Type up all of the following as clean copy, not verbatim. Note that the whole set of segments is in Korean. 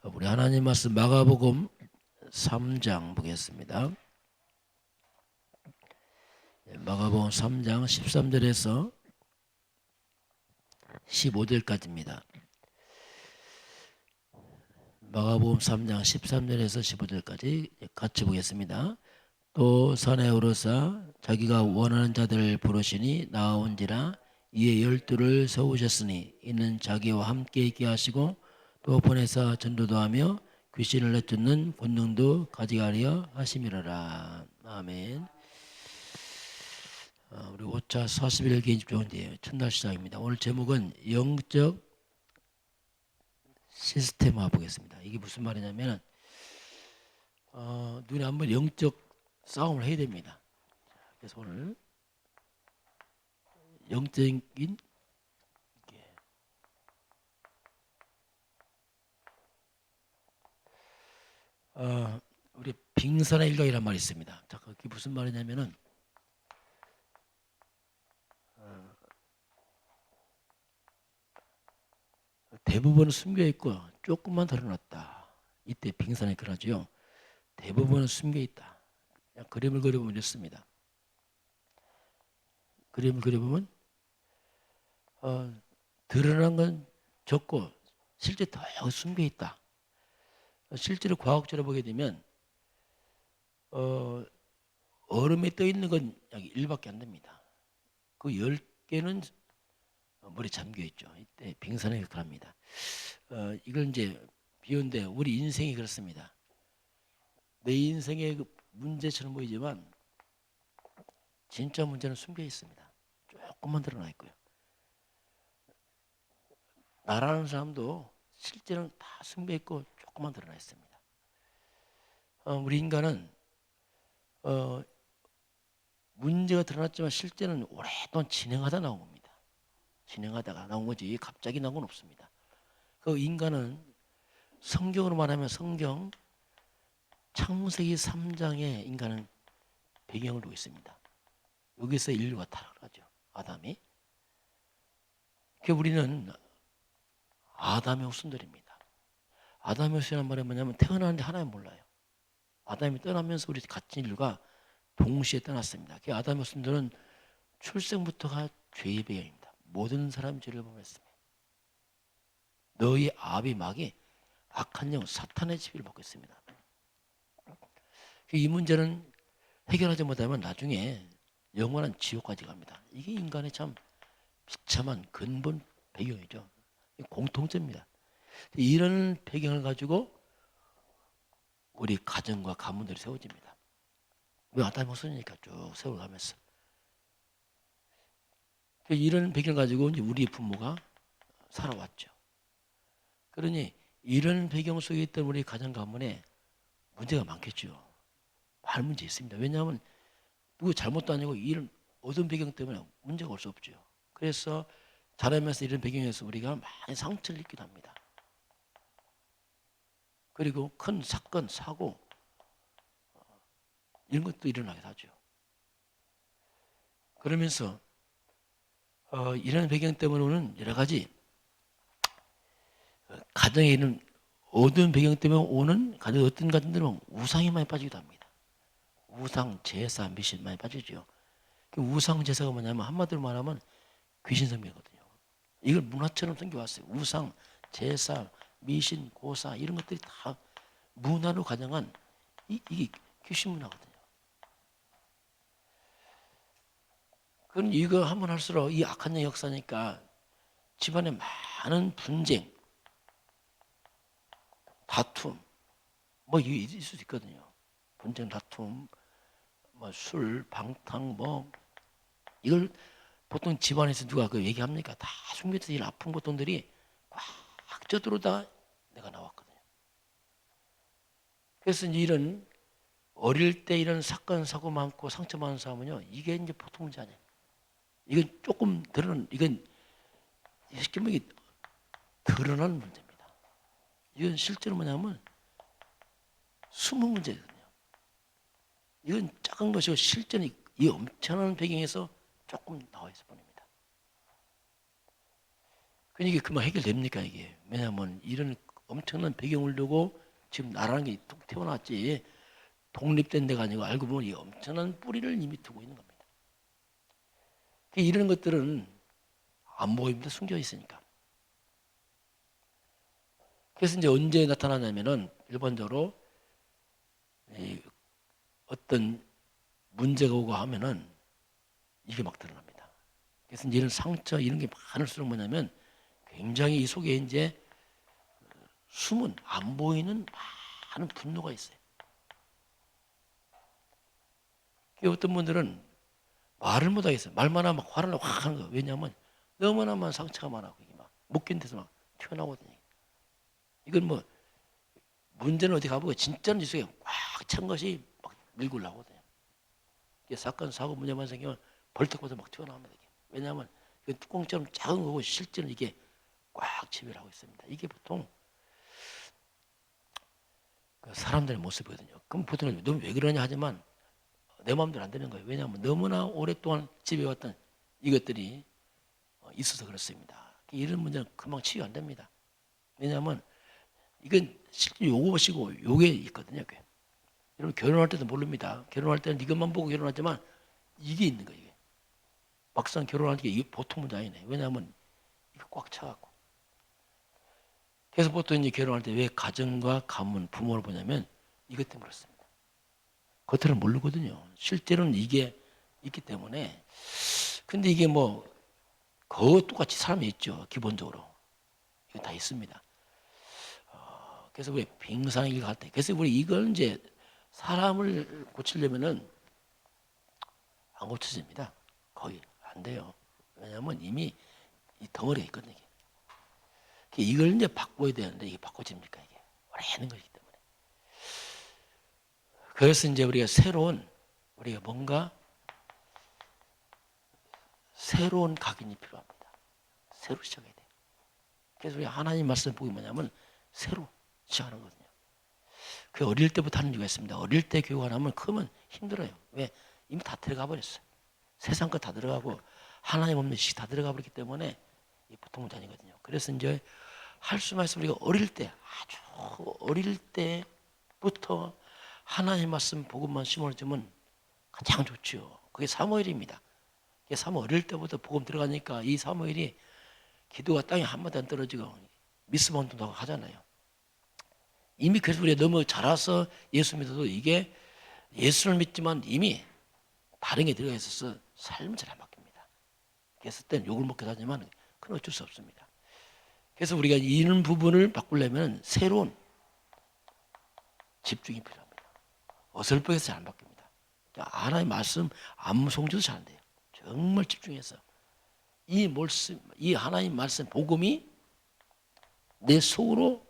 우리 하나님 말씀 마가복음 3장 보겠습니다. 마가복음 3장 13절에서 15절까지입니다. 마가복음 3장 13절에서 15절까지 같이 보겠습니다. 또 산에 오르사 자기가 원하는 자들을 부르시니 나아온지라 이에 12를 세우셨으니 이는 자기와 함께 있게 하시고 또 보내사 전도도 하며 귀신을 내쫓는 권능도 가져가려 하심이로라. 아멘. 우리 5차 41개 집중인데요. 첫날 시작입니다. 오늘 제목은 영적 시스템화 보겠습니다. 이게 무슨 말이냐면 눈에 한번 영적 싸움을 해야 됩니다. 그래서 오늘 영적인 우리 빙산의 일각이란 말이 있습니다. 자, 그게 무슨 말이냐면은 대부분은 숨겨 있고 조금만 드러났다. 이때 빙산이 그러지요. 대부분은 숨겨 있다. 그냥 그림을 그려보면 이렇습니다. 그림을 그려보면 드러난 건 적고 실제 더 숨겨 있다. 실제로 과학적으로 보게 되면 얼음에 떠 있는 건 약 1밖에 안 됩니다. 그 10개는 물에 잠겨 있죠. 이때 빙산이 그럽니다. 이걸 이제 비유인데 우리 인생이 그렇습니다. 내 인생의 그 문제처럼 보이지만 진짜 문제는 숨겨 있습니다. 조금만 드러나 있고요. 나라는 사람도 실제는 다 숨겨 있고 조금만 드러나 있습니다. 우리 인간은 문제가 드러났지만 실제는 오랫동안 진행하다 나온 겁니다. 진행하다가 나온 거지 갑자기 나온 건 없습니다. 그 인간은 성경으로 말하면 성경 창세기 3장에 인간은 배경을 두고 있습니다. 여기서 인류가 타락하죠. 아담이. 그 우리는 아담의 후손들입니다. 아담의 후손이란 말은 뭐냐면 태어나는데 하나님 몰라요. 아담이 떠나면서 우리 같은 인류가 동시에 떠났습니다. 그 아담의 후손들은 출생부터가 죄의 배경입니다. 모든 사람이 죄를 범했습니다. 너희 아비 막이 악한 영 사탄의 지배를 받고 있습니다. 이 문제는 해결하지 못하면 나중에 영원한 지옥까지 갑니다. 이게 인간의 참 비참한 근본 배경이죠. 공통점입니다. 이런 배경을 가지고 우리 가정과 가문들이 세워집니다. 왜 아담이 후손이니까 쭉 세워가면서 이런 배경을 가지고 이제 우리 부모가 살아왔죠. 그러니 이런 배경 속에 있던 우리 가정 가문에 문제가 많겠죠. 많은 문제 있습니다. 왜냐하면 누구 잘못도 아니고 이런 어두운 배경 때문에 문제가 올 수 없죠. 그래서 자라면서 이런 배경에서 우리가 많이 상처를 입기도 합니다. 그리고 큰 사건, 사고 이런 것도 일어나기도 하죠. 그러면서 이런 배경 때문에 오는 여러 가지 가정에 있는 어두운 배경 때문에 오는 가정 어떤 가정들은 우상이 많이 빠지기도 합니다. 우상, 제사, 미신 많이 빠지죠. 우상 제사가 뭐냐면 한마디로 말하면 귀신 섬기거든요. 이걸 문화처럼 섬겨왔어요. 우상, 제사, 미신, 고사 이런 것들이 다 문화로 가정한 이게 귀신 문화거든요. 그럼 이거 하면 할수록 이 악한 역사니까 집안에 많은 분쟁, 다툼, 뭐 있을 수 있거든요. 분쟁, 다툼, 뭐 술, 방탕, 뭐 이걸 보통 집안에서 누가 그 얘기합니까? 다 숨겨져 있는 아픈 고통들이 꽉 쪄들어다 내가 나왔거든요. 그래서 이제 이런 어릴 때 이런 사건 사고 많고 상처 많은 사람은요, 이게 이제 보통 문제 아니에요. 이건 조금 드러난 이건 쉽게 말해 드러난 문제입니다. 이건 실제로 뭐냐면 숨은 문제거든요. 이건 작은 것이고 실제는 이 엄청난 배경에서 조금 나와 있을 뿐입니다. 그러니까 이게 그만 해결됩니까 이게? 왜냐하면 이런 엄청난 배경을 두고 지금 나라는 게 툭 튀어나왔지 독립된 데가 아니고 알고 보면 이 엄청난 뿌리를 이미 두고 있는 겁니다. 이런 것들은 안 보입니다. 숨겨 있으니까. 그래서 이제 언제 나타나냐면은 일반적으로 어떤 문제가 오고 하면은 이게 막 드러납니다. 그래서 이제 이런 상처 이런 게 많을수록 뭐냐면 굉장히 이 속에 이제 숨은 안 보이는 많은 분노가 있어요. 어떤 분들은 말을 못 하겠어요. 말만 하면 화를 확 하는 거예요. 왜냐하면 너무나 많은 상처가 많아. 이게 막 묶인 데서 막 튀어나오거든요. 이건 뭐 문제는 어디 가보고 진짜는 이 속에 꽉 찬 것이 막 밀고 나오거든요. 이게 사건 사고 문제만 생기면 벌떡벌떡 막 튀어나옵니다. 이게. 왜냐하면 뚜껑처럼 작은 거고 실제는 이게 꽉 지배를 하고 있습니다. 이게 보통 사람들의 모습이거든요. 그럼 보통 너 왜 그러냐 하지만 내 마음대로 안 되는 거예요. 왜냐하면 너무나 오랫동안 지배해왔던 이것들이 있어서 그렇습니다. 이런 문제는 금방 치유 안 됩니다. 왜냐하면 이건 실제 요것이고 요게 있거든요. 여러분 결혼할 때도 모릅니다. 결혼할 때는 이것만 보고 결혼하지만 이게 있는 거예요. 이게. 막상 결혼하는 게 이게 보통 문제 아니네. 왜냐하면 이거 꽉 차갖고. 그래서 보통 이제 결혼할 때 왜 가정과 가문, 부모를 보냐면 이것 때문에 그렇습니다. 겉으로는 모르거든요. 실제로는 이게 있기 때문에. 근데 이게 뭐 거의 똑같이 사람이 있죠. 기본적으로. 이거 다 있습니다. 그래서 우리 빙상일 갈 때, 그래서 우리 이걸 이제 사람을 고치려면은 안 고쳐집니다. 거의 안 돼요. 왜냐하면 이미 이 덩어리가 있거든요. 이걸 이제 바꿔야 되는데 이게 바꿔집니까? 이게 오래된 것이기 때문에. 그래서 이제 우리가 우리가 뭔가 새로운 각인이 필요합니다. 새로 시작해야 돼요. 그래서 우리 하나님 말씀 보기 뭐냐면 새로 시작하는 거거든요. 그 어릴 때부터 하는 이유가 있습니다. 어릴 때 교육 안 하면 크면 힘들어요. 왜? 이미 다 들어가 버렸어요. 세상 것 다 들어가고 하나님 없는 식 다 들어가 버렸기 때문에 보통 문제 아니거든요. 그래서 이제 할 수만 있으면 우리가 어릴 때 아주 어릴 때부터 하나님 말씀 복음만 심어주면 가장 좋죠. 그게 사무엘입니다. 사무엘 어릴 때부터 복음 들어가니까 이 사무엘이 기도가 땅에 한마디 안 떨어지고 미스바 운동도 하잖아요. 이미 그래서 우리가 너무 자라서 예수 믿어도 이게 예수를 믿지만 이미 다른 게 들어가 있어서 삶은 잘 안 바뀝니다. 그랬을 땐 욕을 먹기도 하지만 그건 어쩔 수 없습니다. 그래서 우리가 이런 부분을 바꾸려면 새로운 집중이 필요합니다. 어설프게서 잘 안 바뀝니다. 하나님 말씀 암송주도 잘 안 돼요. 정말 집중해서 이 하나님 말씀 복음이 내 속으로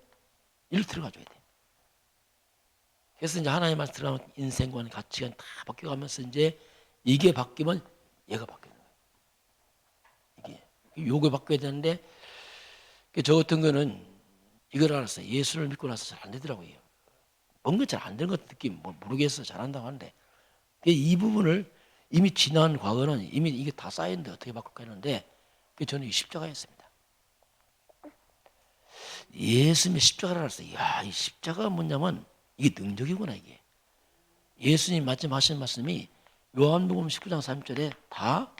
일로 들어가줘야 돼요. 그래서 이제 하나님 말씀 들어가면 인생관, 가치관 다 바뀌어가면서 이제 이게 바뀌면 얘가 바뀌는 거예요. 요게 바뀌어야 되는데 저 같은 거는 이걸 알았어요. 예수를 믿고 나서 잘 안 되더라고요. 뭔가 잘 안 되는 것 느낌 모르겠어. 잘한다고 하는데 이 부분을 이미 지난 과거는 이미 이게 다 쌓였는데 어떻게 바꿀까 했는데 저는 이 십자가였습니다. 예수님의 십자가를 알았어요. 이야, 이 십자가가 뭐냐면 이게 능력이구나 이게. 예수님 마침 하신 말씀이 요한복음 19장 3절에 다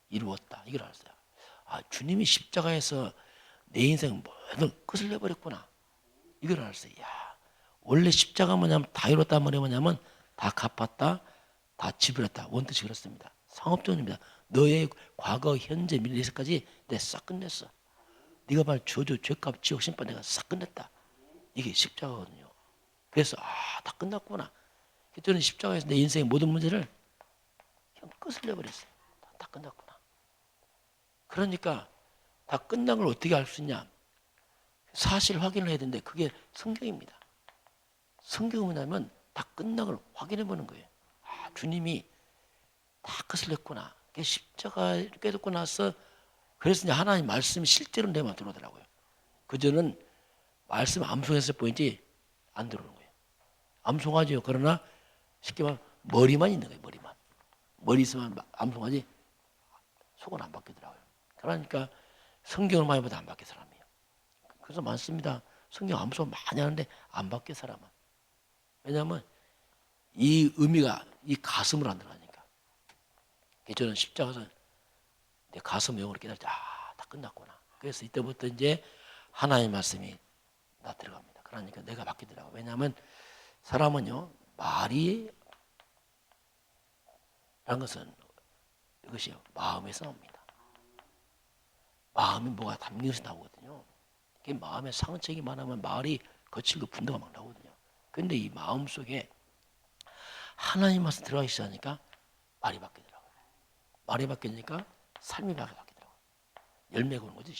이루었다. 이걸 알았어요. 주님이 십자가에서 내 인생 모든 끝을 내버렸구나. 이걸 알았어요. 야, 원래 십자가 뭐냐면 다 이뤘단 말이 뭐냐면 다 갚았다, 다 지불했다. 원뜻이 그렇습니다. 상업적입니다. 너의 과거, 현재, 미래에서까지 내가 싹 끝냈어. 네가 말 저주, 죄값, 지옥, 심판 내가 싹 끝냈다. 이게 십자가거든요. 그래서 다 끝났구나. 저는 십자가에서 내 인생의 모든 문제를 그냥 끝을 내버렸어요. 다 끝났구나. 그러니까 다 끝난 걸 어떻게 알 수 있냐? 사실 확인을 해야 되는데 그게 성경입니다. 성경은 뭐냐면 다 끝난 걸 확인해 보는 거예요. 주님이 다 끝을 냈구나. 십자가 깨닫고 나서 그래서 이제 하나님 말씀이 실제로 내 마음에 들어오더라고요. 그전은 말씀 암송했을 뿐이지 안 들어오는 거예요. 암송하죠. 그러나 쉽게 말하면 머리만 있는 거예요. 머리 있으면 암송하지 속은 안 바뀌더라고요. 그러니까 성경을 많이 보다 안 바뀌는 사람이에요. 그래서 많습니다. 성경 암송 많이 하는데 안 바뀌어 사람은. 왜냐하면 이 의미가 이 가슴으로 안 들어가니까. 저는 십자가에서 내 가슴 영으로 깨달을 때 다 끝났구나. 그래서 이때부터 이제 하나님의 말씀이 나 들어갑니다. 그러니까 내가 바뀌더라고. 왜냐하면 사람은요 말이 라는 것은 이것이 마음에서 나옵니다. 마음이 뭐가 담겨서 나오거든요. 마음에 상처가 많으면 말이 거칠고 분노가 막 나오거든요. 그런데 이 마음 속에 하나님 말씀 들어가기 시작하니까 말이 바뀌더라고요. 말이 바뀌니까 삶이 바뀌더라고요. 열매가 오는 거죠.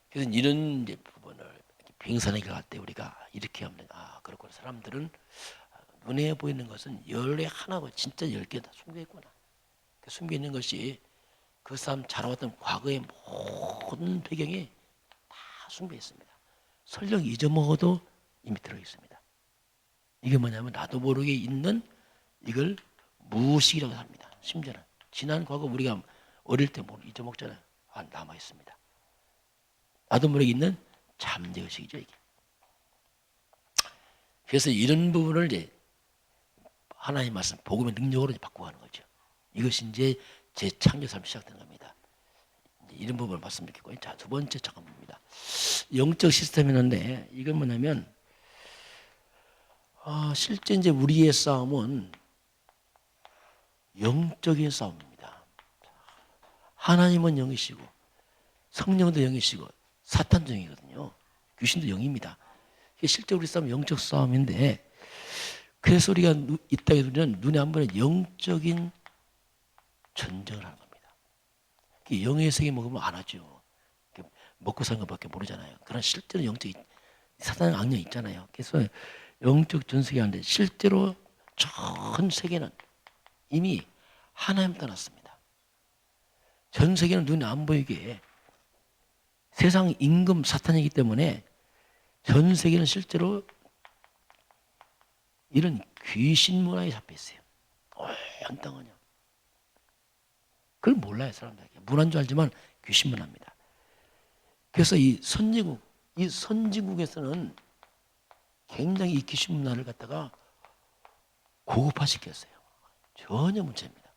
그래서 이런 이제 부분을 빙산에 갈 때 우리가 이렇게 하면 그렇구나. 사람들은 눈에 보이는 것은 10개 하나고 진짜 10개 다 숨겨있구나. 숨겨있는 것이 그 사람 자라왔던 과거의 모든 배경이 다 숨겨있습니다. 설령 잊어먹어도 이미 들어있습니다. 이게 뭐냐면 나도 모르게 있는 이걸 무의식이라고 합니다. 심지어는 지난 과거 우리가 어릴 때 잊어먹잖아요. 남아있습니다. 나도 모르게 있는 잠재의식이죠 이게. 그래서 이런 부분을 이제 하나님 말씀 복음의 능력으로 바꾸어가는 거죠. 이것이 이제 재창조 삶이 시작된 겁니다. 이런 부분을 말씀드리고, 자, 두 번째 잠깐만입니다. 영적 시스템이었는데 이건 뭐냐면 실제 이제 우리의 싸움은 영적인 싸움입니다. 하나님은 영이시고 성령도 영이시고 사탄도 영이거든요. 귀신도 영입니다. 실제 우리 싸움은 영적 싸움인데, 그래서 우리가 이따 우리는 눈에 안 보이는 영적인 전쟁을 하는 겁니다. 영의 세계 먹으면 안 하죠. 먹고 사는 것밖에 모르잖아요. 그런 실제로 영적인 사탄의 악령이 있잖아요. 그래서 영적 전세계 하는데 실제로 전 세계는 이미 하나님 떠났습니다. 전 세계는 눈에 안 보이게 세상 임금 사탄이기 때문에 전 세계는 실제로 이런 귀신 문화에 잡혀 있어요. 땅은요. 그걸 몰라요 사람들에게. 문화인 줄 알지만 귀신 문화입니다. 그래서 이 선진국에서는 굉장히 이 귀신 문화를 갖다가 고급화시켰어요. 전혀 문제입니다.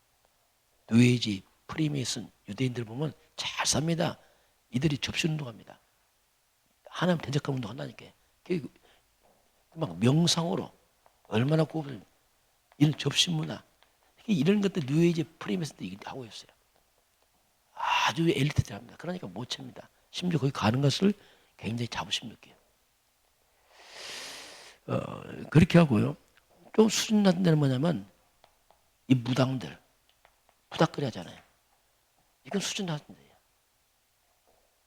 뉴에이지, 프리메이슨, 유대인들 보면 잘 삽니다. 이들이 접시 운동합니다. 하나님 대적한 운동 한다니까. 막 명상으로 얼마나 고급, 이런 접시 문화, 이런 것들 뉴에이지, 프리메이슨도 하고 있어요. 아주 엘리트들합니다. 그러니까 못 챕니다. 심지어 거기 가는 것을 굉장히 자부심 느껴요. 그렇게 하고요. 좀 수준 낮은 데는 뭐냐면 이 무당들 부닥거리 하잖아요. 이건 수준 낮은 데예요.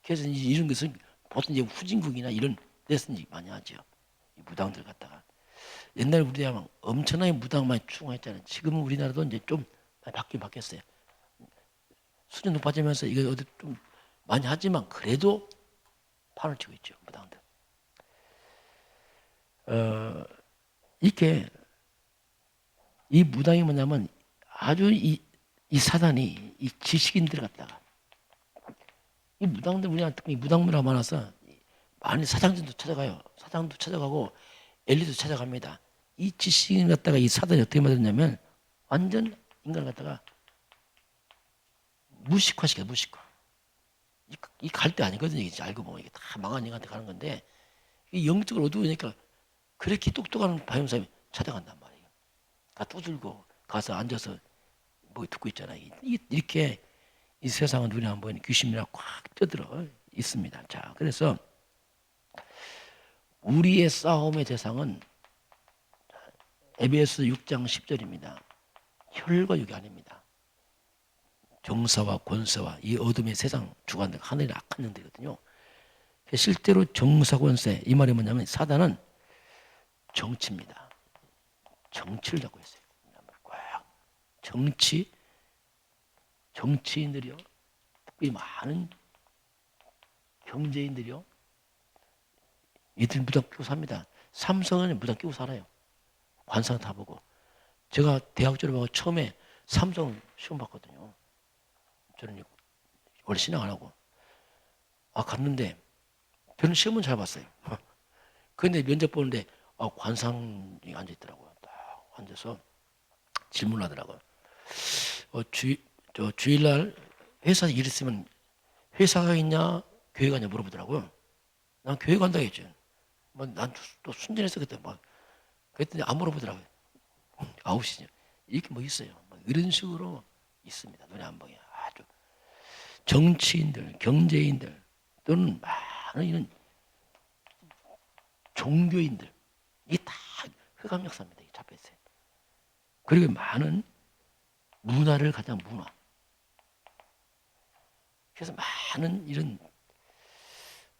그래서 이런 것은 보통 이제 후진국이나 이런 데서 많이 하죠. 이 무당들 갖다가. 옛날 우리나라 엄청나게 무당 많이 추구했잖아요. 지금은 우리나라도 이제 좀 많이 바뀌었어요. 수준 높아지면서 이거 어디 좀 많이 하지만 그래도 판을 치고 있죠, 무당들. 이렇게 이 무당이 뭐냐면 아주 이 사단이 이 지식인들 갖다가 이 무당들 우리나라 특히 무당문화 많아서 많이 사장들도 찾아가요. 사장도 찾아가고 엘리도 찾아갑니다. 이 지식인 갖다가 이 사단이 어떻게 만들었냐면 완전 인간을 갖다가 무식화시켜요. 무식화. 이 갈 때 아니거든요. 이게 알고 보면 이게 다 망한 인간한테 가는 건데 이 영적으로 어두우니까 그렇게 똑똑한 바이옴사람이 찾아간단 말이에요. 다 두들고 가서 앉아서 뭐 듣고 있잖아요. 이렇게 이 세상은 눈에 안 보이는 귀신이라 꽉 쪄들어 있습니다. 자, 그래서 우리의 싸움의 대상은 에베소 6장 10절입니다. 혈과 육이 아닙니다. 정사와 권세와 이 어둠의 세상 주관들 하늘의 악한 영들이거든요. 실제로 정사 권세 이 말이 뭐냐면 사단은 정치입니다. 정치를 잡고 있어요. 정치인들이요. 특히 많은 경제인들이요. 이들 무당 끼고 삽니다. 삼성은 무당 끼고 살아요. 관상 다 보고. 제가 대학 졸업하고 처음에 삼성 시험 봤거든요. 저는 원래 신앙 안 하고. 갔는데 저는 시험은 잘 봤어요. 그런데 면접 보는데 관상이 앉아 있더라고요. 딱 앉아서 질문하더라고요. 주일날 회사에 일 있으면 회사가 있냐 교회 가냐 물어보더라고요. 난 교회 간다 했죠. 난 또 순전했어 그때 막 그랬더니 안 물어보더라고요. 9시죠. 이렇게 뭐 있어요. 이런 식으로 있습니다. 눈에 안 보여. 아주 정치인들, 경제인들 또는 많은 이런 종교인들 이게 다 흑암 역사입니다. 이 잡혀 있어요. 그리고 많은 문화를 가장 문화. 그래서 많은 이런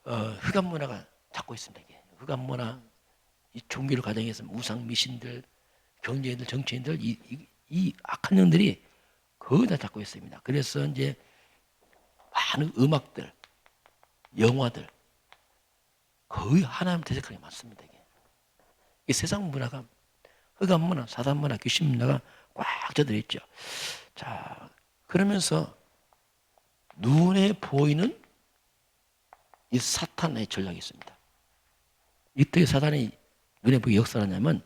흑암 문화가 잡고 있습니다. 이게 흑암 문화, 이 종교를 가정해서 우상 미신들, 경제인들, 정치인들 이 악한 영들이 거의 다 잡고 있습니다. 그래서 이제 많은 음악들, 영화들 거의 하나님 대적하게 많습니다. 이 세상 문화가 흑암 문화, 사단 문화, 귀신 문화가 꽉 젖어 있죠. 자, 그러면서 눈에 보이는 이 사탄의 전략이 있습니다. 이때 사단이 눈에 보이게 역사하냐면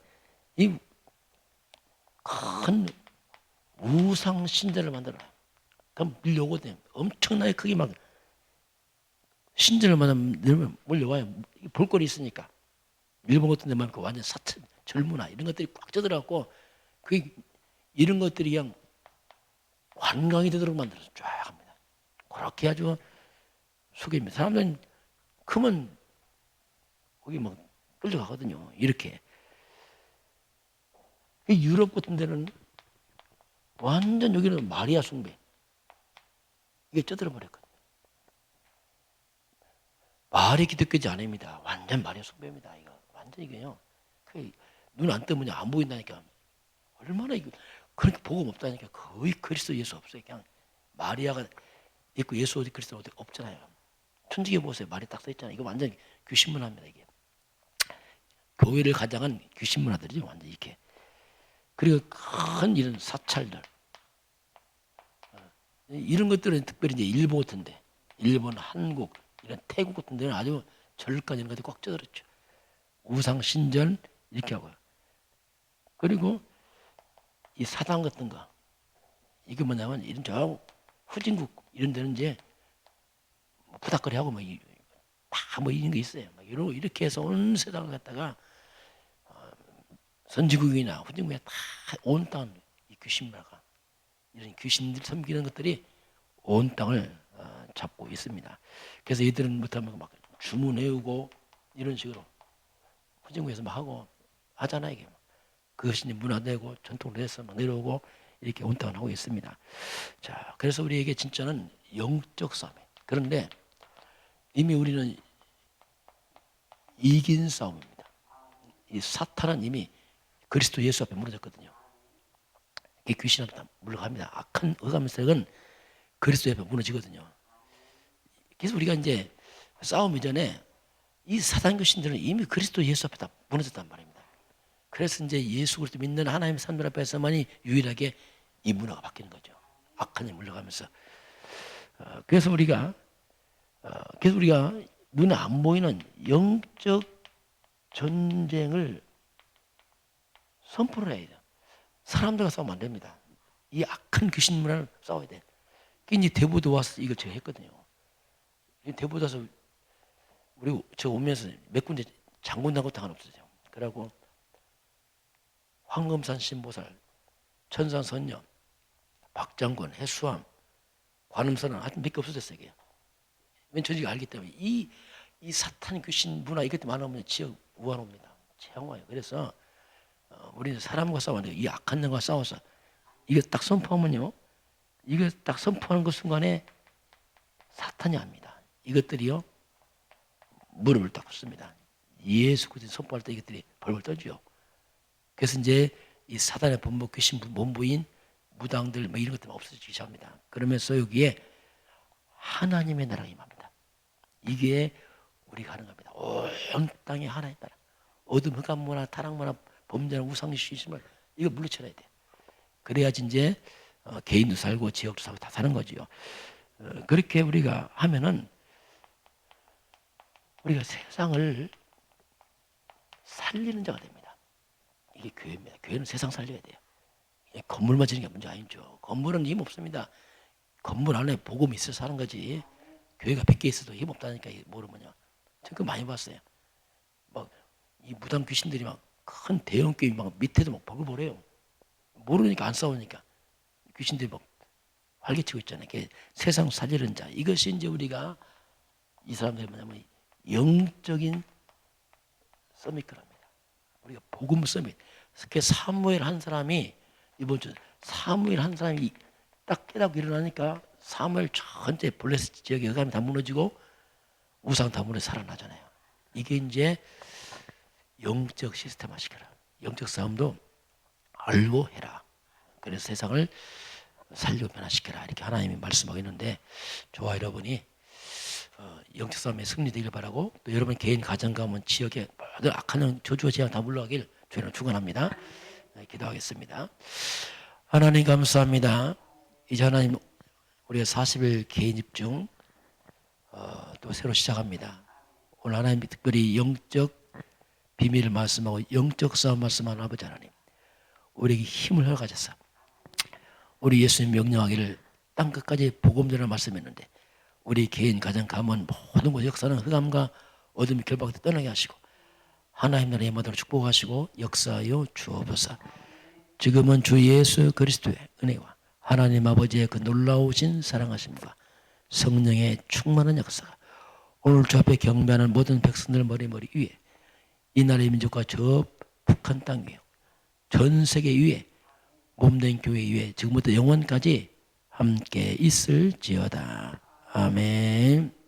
이 큰 우상 신전을 만들어요. 그럼 밀려오거든요. 엄청나게 크게 막 신전을 만들면 몰려와요. 볼거리 있으니까. 일본 같은 데만 완전 사천, 절문화 이런 것들이 꽉 젖어갖고 이런 것들이 그냥 관광이 되도록 만들어서 쫙 합니다. 그렇게 아주 속입니다. 사람들은 크면 거기 막 끌려가거든요. 이렇게. 유럽 같은 데는 완전 여기는 마리아 숭배. 이게 쪄들어 버렸거든요. 말이 기독교지 아닙니다. 완전 마리아 숭배입니다. 이거 완전 이게요. 눈 안 뜨면 안 보인다니까. 얼마나 이거 그렇게 복음 없다니까. 거의 그리스도 예수 없어요. 그냥 마리아가 있고 예수 그리스도 없잖아요. 천지기 보세요. 말이 딱 써 있잖아요. 이거 완전 귀신문화입니다. 이게 교회를 가장한 귀신문화들이죠. 완전 이렇게. 그리고 큰 이런 사찰들 이런 것들은 특별히 이제 일본 같은데, 일본, 한국, 이런 태국 같은 데는 아주 절간 이런 것들이 꽉 쪄들었죠. 우상 신전 이렇게 하고요. 그리고 이 사당 같은 거 이게 뭐냐면 이런 저 후진국 이런 데는 이제 부닥거리 하고 뭐 이런 게 있어요. 이렇게 해서 온 세상을 갖다가 선지국이나 후진국에 다 온 땅 이 귀신문화가 이런 귀신들 섬기는 것들이 온 땅을 잡고 있습니다. 그래서 이들은 못하면 막 주문 외우고 이런 식으로 후진국에서 막 하고 하잖아요. 이게. 그것이 이제 문화되고 전통으로 해서 막 내려오고 이렇게 온 땅을 하고 있습니다. 자, 그래서 우리에게 진짜는 영적 싸움이에요. 그런데 이미 우리는 이긴 싸움입니다. 이 사탄은 이미 그리스도 예수 앞에 무너졌거든요. 이 귀신한테 물러갑니다. 악한 흑암 세력은 그리스도 앞에 무너지거든요. 그래서 우리가 이제 싸움 이전에 이 사단 귀신들은 이미 그리스도 예수 앞에 다 무너졌단 말입니다. 그래서 이제 예수 그리스도 믿는 하나님 사람들 앞에서만이 유일하게 이 문화가 바뀌는 거죠. 악한 일 물러가면서. 그래서 우리가 눈에 안 보이는 영적 전쟁을 선포를 해야 돼요. 사람들과 싸우면 안 됩니다. 이 악한 귀신 문화를 싸워야 돼. 이제 대부도 와서 이걸 제가 했거든요. 대부도 와서 저 오면서 몇 군데 장군 당한 것도 하나 없었어요. 그러고 황금산 신보살, 천상선녀, 박장군, 해수암, 관음선언 하여튼 몇 개 없어졌어요. 이게. 왜냐면 저희가 알기 때문에 이 사탄 귀신 문화 이것도 많으면 지역 우환옵니다. 최영화예요. 그래서 우리는 사람과 싸우는데 이 악한 영과 싸워서 이거 딱 선포하면요. 이거 딱 선포하는 그 순간에 사탄이 압니다. 이것들이요. 무릎을 딱 꿇습니다. 예수 그리스도 선포할 때 이것들이 벌벌 떨죠. 그래서 이제 이 사단의 본복 귀신 본부인 무당들 뭐 이런 것들은 없어지기 시작합니다. 그러면서 여기에 하나님의 나라가 임합니다. 이게 우리가 하는 겁니다. 온 땅에 하나의 나라. 어둠, 흑암 문화, 타락 문화, 범죄나 우상심을 이거 물리쳐야 돼. 그래야지 이제 개인도 살고 지역도 살고 다 사는 거지요. 그렇게 우리가 하면은 우리가 세상을 살리는 자가 됩니다. 이게 교회입니다. 교회는 세상 살려야 돼요. 건물만 지는 게 문제 아니죠. 건물은 힘 없습니다. 건물 안에 복음이 있어서 하는 거지. 교회가 100개 있어도 힘 없다니까 모르면요. 저 그거 많이 봤어요. 막 이 무당 귀신들이 막 큰 대형 교회 막 밑에도 막 버글버려요. 모르니까 안 싸우니까 귀신들이 막 활개치고 있잖아요. 세상 살리는 자. 이것이 이제 우리가 이 사람들이 뭐냐면 영적인 서밋이랍니다. 우리가 복음 서밋. 그 사무엘 한 사람이 이번 주 사무엘 한 사람이 딱 깨닫고 일어나니까 사무엘 전체 블레스 지역의 여감이 다 무너지고 우상 다 무너져 살아나잖아요. 이게 이제 영적 시스템화시켜라. 영적 싸움도 알고 해라. 그래서 세상을 살리고 변화시켜라. 이렇게 하나님이 말씀하고 있는데 저와 여러분이 영적 싸움에 승리되길 바라고 또 여러분 개인 가정 가문 지역에 모든 악한 영 저주와 재앙 다 물러가길 주님을 축원합니다. 기도하겠습니다. 하나님 감사합니다. 이제 하나님 우리가 40일 개인 집중 또 새로 시작합니다. 오늘 하나님 특별히 영적 비밀을 말씀하고 영적 싸움 말씀하는 아버지 하나님 우리에게 힘을 허락하셔서 우리 예수님 명령하기를 땅끝까지 복음 전할 말씀했는데 우리 개인 가정 가문 모든 곳 역사는 흑암과 어둠이 결박해 떠나게 하시고 하나님 나라의 마다로 축복하시고 역사하여 주옵소서. 지금은 주 예수 그리스도의 은혜와 하나님 아버지의 그 놀라우신 사랑하심과 성령의 충만한 역사가 오늘 주 앞에 경배하는 모든 백성들 머리 위에 이 나라의 민족과 저 북한 땅 위에 전 세계 위에 몸된 교회 위에 지금부터 영원까지 함께 있을지어다. 아멘.